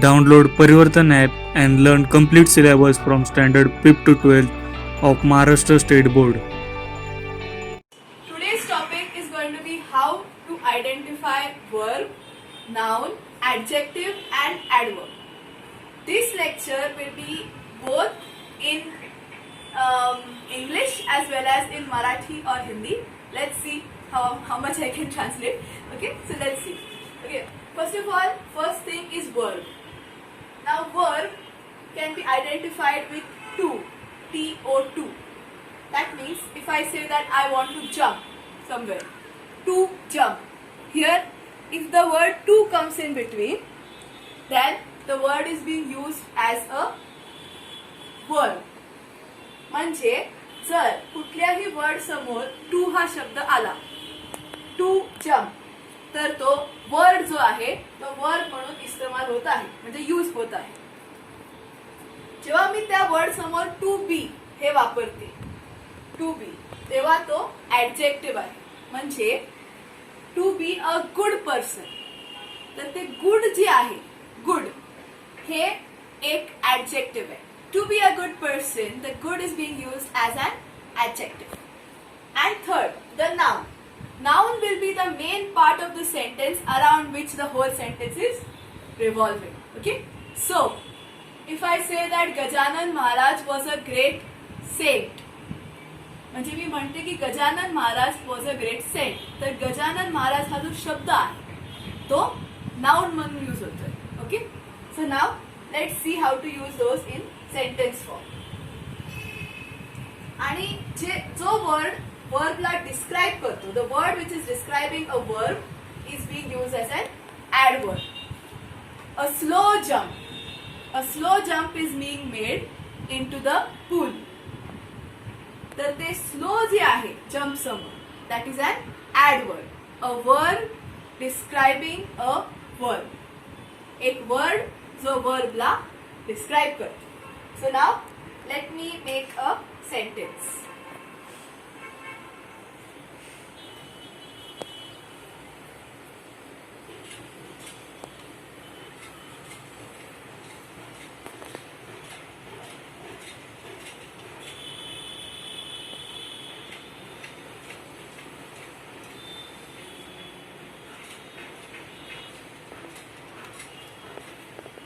Download Parivartan app and learn complete syllabus from standard 5th to 12th of Maharashtra State Board. Today's topic is going to be how to identify verb, noun, adjective and adverb. This lecture will be both in English as well as in Marathi or Hindi. Let's see how much I can translate. Okay, so let's see. Okay, first of all, first thing is verb. Now verb can be identified with to, T-O-2. That means if I say that I want to jump somewhere, to jump. Here, if the word to comes in between, then the word is being used as a verb. म्हणजे जर कुठल्याही word समोर to हा शब्द आला, to jump, तर तो word जो आहे तो वर्ड म्हणून इस्तेमाल होत आहे, म्हणजे यूज होत आहे. जेव्हा मी त्या वर्ड समोर टू बी हे वापरते, टू बी, तेव्हा तो ऍडजेक्टिव्ह आहे. म्हणजे to be a good person, तर ते गुड जे आहे, गुड हे एक ऍडजेक्टिव्ह आहे. To be a good person, the good is being used as an adjective. And third, the noun. Noun will be the main part of the sentence around which the whole sentence is revolving. Okay? So, if I say that Gajanan Maharaj was a great saint, म्हणजे मी म्हणते की Gajanan Maharaj was a great Saint, तर गजानन महाराज हा जो शब्द आहे तो noun म्हणून यूज होतोय. Okay, so now let's see how to use those in sentence form. आणि जो वर्बला डिस्क्राइब करतो, the word which is describing a verb is being used as an adverb. A slow jump, a slow jump is being made into the pool. तर ते slow जे आहे jump समोर, that is an adverb. A verb describing a verb, एक word जो वर्बला describe करतो. So now let me make a sentence.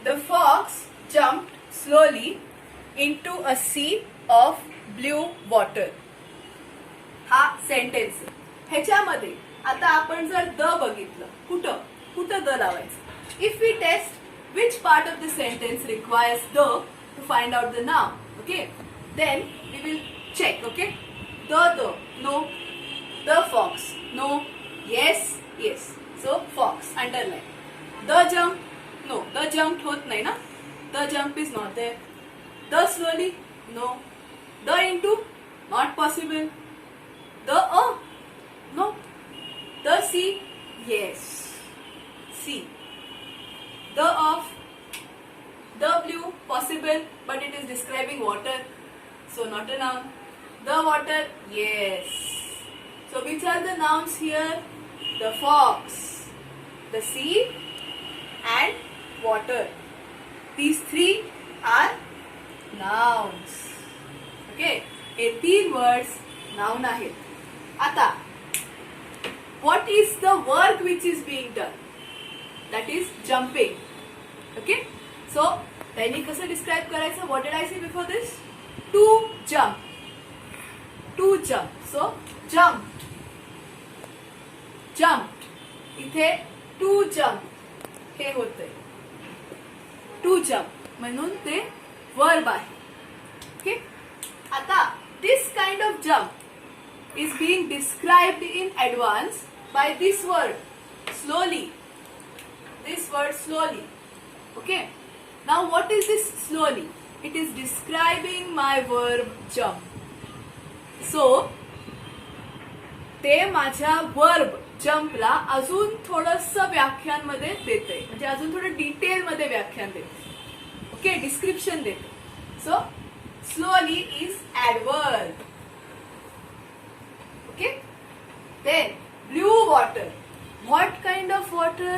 The fox jumped slowly into a sea of blue water. हा सेंटेन्स. ह्याच्यामध्ये आता आपण जर द बघितलं, कुठं द लावायचं. If we test which part of the sentence requires the to find out the noun, okay, then we will check. Okay, the no, the fox no, yes, so fox underline. The jump no, the jump होत नाही ना, the jump is not there. The slowly, no. The into, not possible. The no. The sea, yes, sea. The of, the blue, possible, but it is describing water, so not a noun. The water, yes. So which are the nouns here? The fox, the sea, and water. These three are nouns. Okay, हे तीन words noun आहेत. आता what is the work which is being done, that is jumping. Okay, so त्यांनी कसं describe करायचं, what did I say before this, to jump, to jump. So jumped, इथे to jump हे होतंय, टू जम्प म्हणून ते वर्ब आहे. Okay, आता this kind of jump is being described in advance by this word slowly. This word slowly. Okay, now what is this slowly? It is describing my verb jump. So ते माझ्या verb जम्पला अजून थोडंसं व्याख्यान मध्ये देते, म्हणजे अजून थोडं डिटेल मध्ये व्याख्यान देते. ओके, डिस्क्रिप्शन देते. सो slowly is adverb. Okay, then blue water. What kind of water?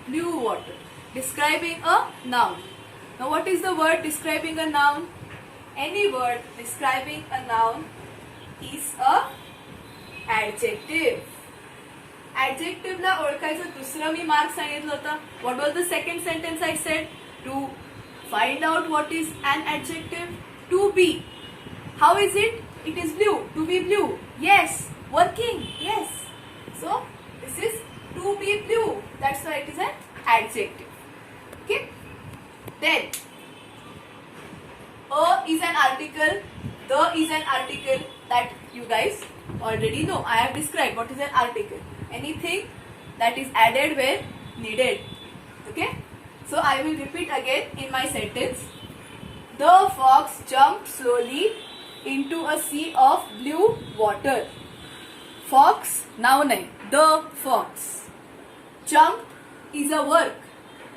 Blue water. describing a noun. Now what is the word describing a noun? Any word describing a noun is a adjective. Adjective ला ओळखायचं दुसरं मी mark सांगितलं होतं. What was the second sentence I said? To find out what is an adjective. To be. How is it? It is blue. To be blue. Yes. Working. Yes. So this is to be blue. That's why it is an adjective. Okay. Then a is an article. The is an article that you guys already know. I have described what is an article. Anything that is added where needed. Okay. So I will repeat again in my sentence. The fox jumped slowly into a sea of blue water. Fox noun आहे. The fox. Jump is a work.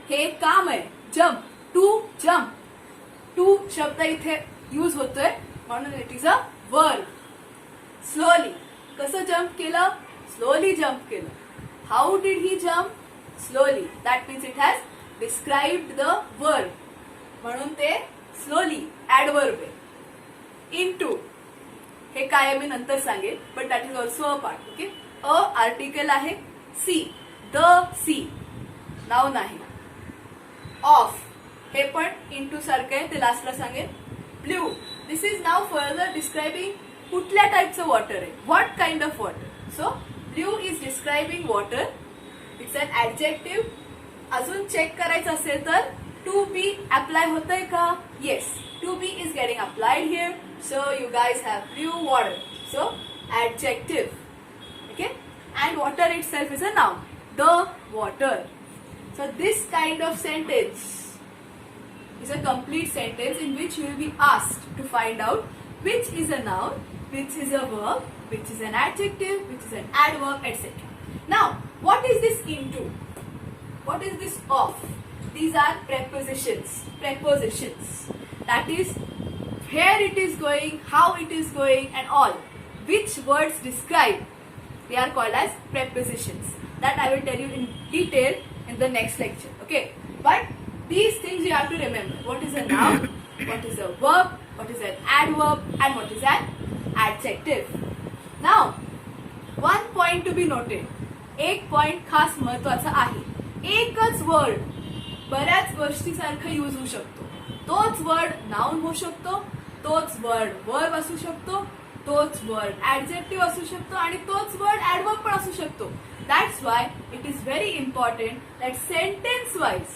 हे काम आहे. Jump. To jump. To शब्द इथे use होतोय म्हणून it is a verb. Slowly. कसं jump केलं? Slowly jump केलं. How did he jump? Slowly. That means it has described the verb म्हणून ते स्लोली ऍडवर्ब आहे. इनटू हे काय आहे मी नंतर सांगेन but that is also a part. Okay. A article आहे. सी. द सी नाउन आहे. ऑफ हे पण इंटू सारखं आहे ते लास्टला सांगेन. Blue. This is now further describing कुठल्या टाईपचं वॉटर आहे. What kind of water. So blue is describing water. It's an adjective. अजून चेक करायचं असेल तर टू बी अप्लाय होतंय का? Yes. To be is getting applied here. So you guys have blue water. So adjective. Okay. And water itself is a noun. The water. So this kind of sentence is a complete sentence in which you will be asked to find out which is a noun, which is a verb, which is an adjective, which is an adverb, etc. Now, what is this into? What is this of? These are prepositions. Prepositions. That is where it is going, how it is going, and all. Which words describe? They are called as prepositions. That I will tell you in detail in the next lecture. Okay. But these things you have to remember. What is a noun? What is a verb? What is an adverb? And what is an adjective? Now, one point to be noted. एक point खास महत्वाचा आहे. एकच word बऱ्याच गोष्टीसारखं use होऊ शकतो. तोच word noun होऊ शकतो. तोच वर्ड वर्ब असू शकतो. तोच वर्ड ऍडजेक्टिव्ह असू शकतो आणि तोच वर्ड ऍडवर्ब पण असू शकतो. That's why it is very important that sentence wise,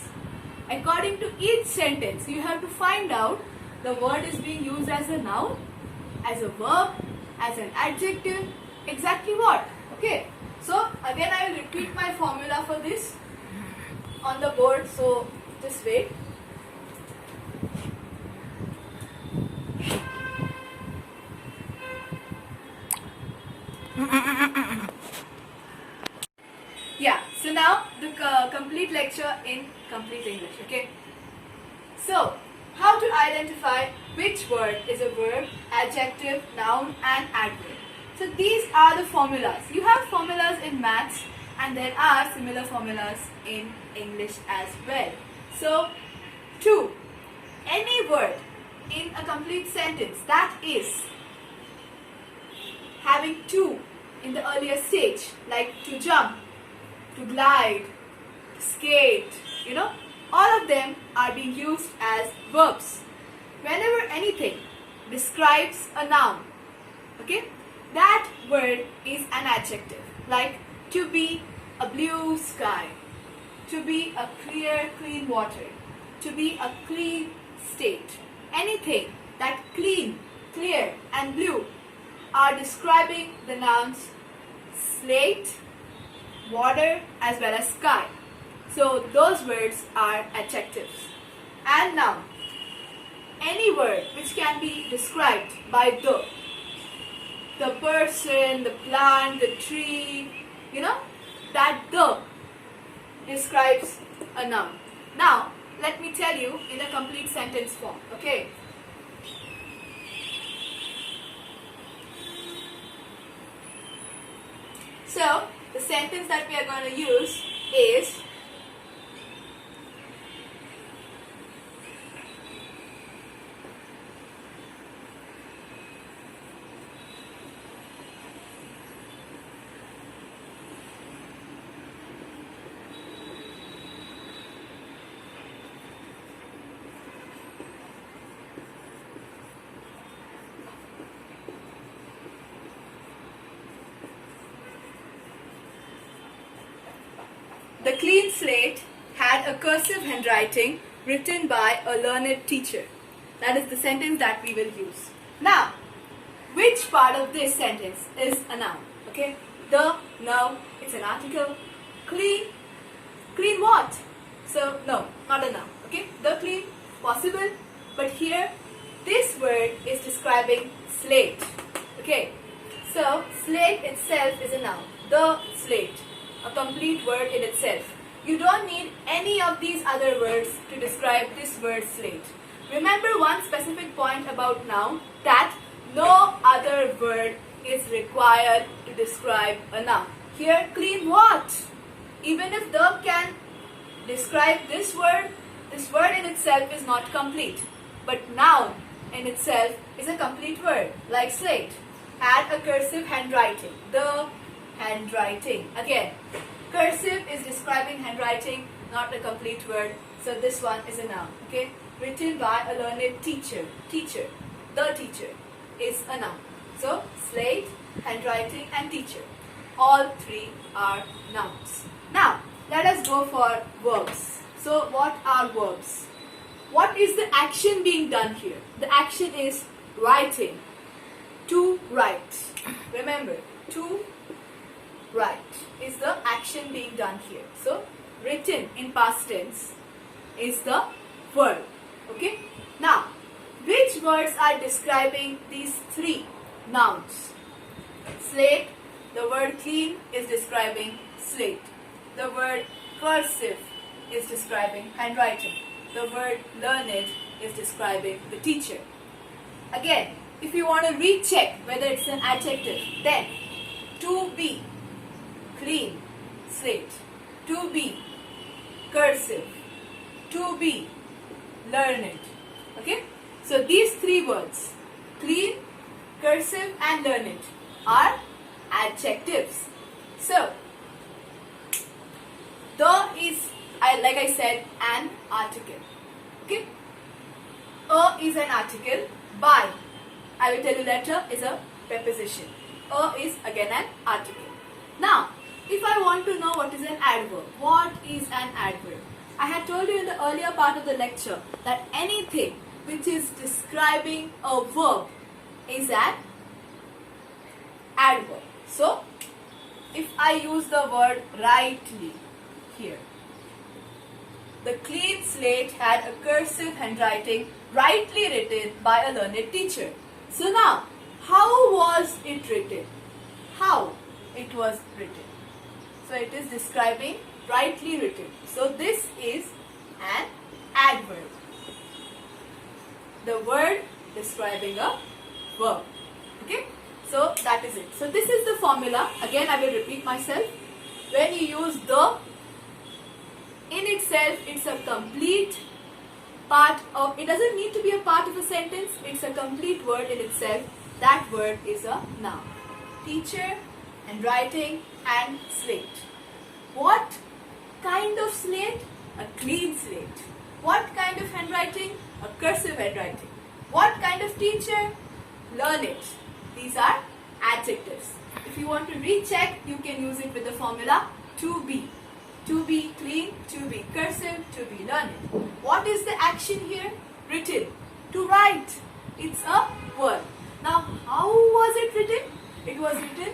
according to each sentence, you have to find out the word is being used as a noun, as a verb, as an adjective, exactly what. Okay. So again I will repeat my formula for this on the board. So just wait. Yeah, so now the complete lecture in complete English, okay? So, how to identify which word is a verb, adjective, noun and adverb. So these are the formulas. You have formulas in maths and there are similar formulas in English as well. So, to any word in a complete sentence that is having to in the earlier stage, like to jump, to glide, to skate, all of them are being used as verbs. Whenever anything describes a noun, okay, that word is an adjective. Like to be a blue sky, to be a clear, clean water, to be a clean state. Anything that clean, clear and blue are describing the nouns slate, water as well as sky. So those words are adjectives. And now, any word which can be described by the person, the plant, the tree, that the describes a noun. Now, let me tell you in a complete sentence form, okay? So, the sentence that we are going to use is The clean slate had a cursive handwriting written by a learned teacher. That is the sentence that we will use. Now, which part of this sentence is a noun? Okay, the, no, it's an article. Clean, clean what? So, no, not a noun. Okay, the clean, possible, but here this word is describing slate. Okay, so slate itself is a noun. The slate, a complete word in itself. You don't need any of these other words to describe this word slate. Remember one specific point about noun, that no other word is required to describe a noun. Here, clean what? Even if the can describe this word in itself is not complete. But noun in itself is a complete word, like slate. Had a cursive handwriting. The handwriting. Again, cursive is describing handwriting, not a complete word. So this one is a noun. Okay, written by a learned teacher. Teacher. The teacher is a noun. So slate, handwriting, and teacher. All three are nouns. Now let us go for verbs. So what are verbs? What is the action being done here? The action is writing. To write. Remember, to write is the action being done here. So written in past tense is the verb. Okay. Now, which words are describing these three nouns? Slate, the word clean is describing slate. The word cursive is describing handwriting. The word learned is describing the teacher. Again, if you want to recheck whether it's an adjective, then to be, clean, slate. To be, cursive. To be, learned. Okay? So these three words, clean, cursive, and learned, are adjectives. So, the is, like I said, an article. Okay? A is an article. By, I will tell you later, is a preposition. A is again an article. Now, if I want to know what is an adverb, what is an adverb? I had told you in the earlier part of the lecture that anything which is describing a verb is an adverb. So, if I use the word rightly here, the clean slate had a cursive handwriting rightly written by a learned teacher. So now, how was it written? How it was written? So it is describing rightly written. So this is an adverb. The word describing a verb. Okay? So that is it. So this is the formula. Again, I will repeat myself. When you use the, in itself, it's a complete part of, it doesn't need to be a part of a sentence. It's a complete word in itself. That word is a noun. Teacher, handwriting, and slate. What kind of slate? A clean slate. What kind of handwriting? A cursive handwriting. What kind of teacher? Learned. These are adjectives. If you want to recheck, you can use it with the formula to be. To be clean, to be cursive, to be learned. What is the action here? Written. To write. It's a verb. Now, how was it written? It was written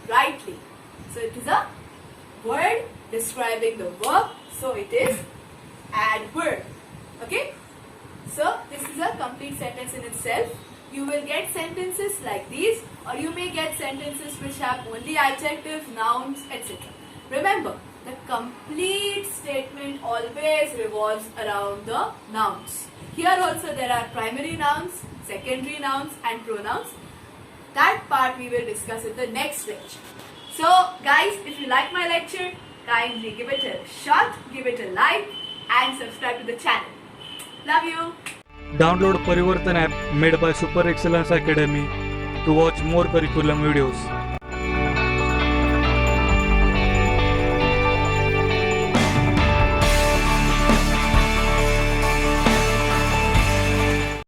rightly. So it is a word describing the verb. So it is adverb. Okay? So this is a complete sentence in itself. You will get sentences like these, or you may get sentences which have only adjectives, nouns, etc. Remember, the complete statement always revolves around the nouns. Here also there are primary nouns, secondary nouns, and pronouns. That part we will discuss in the next lecture. So guys, if you like my lecture, kindly give it a shot, give it a like, and subscribe to the channel. Love you. Download Parivartan app made by Super Excellence Academy to watch more curriculum videos.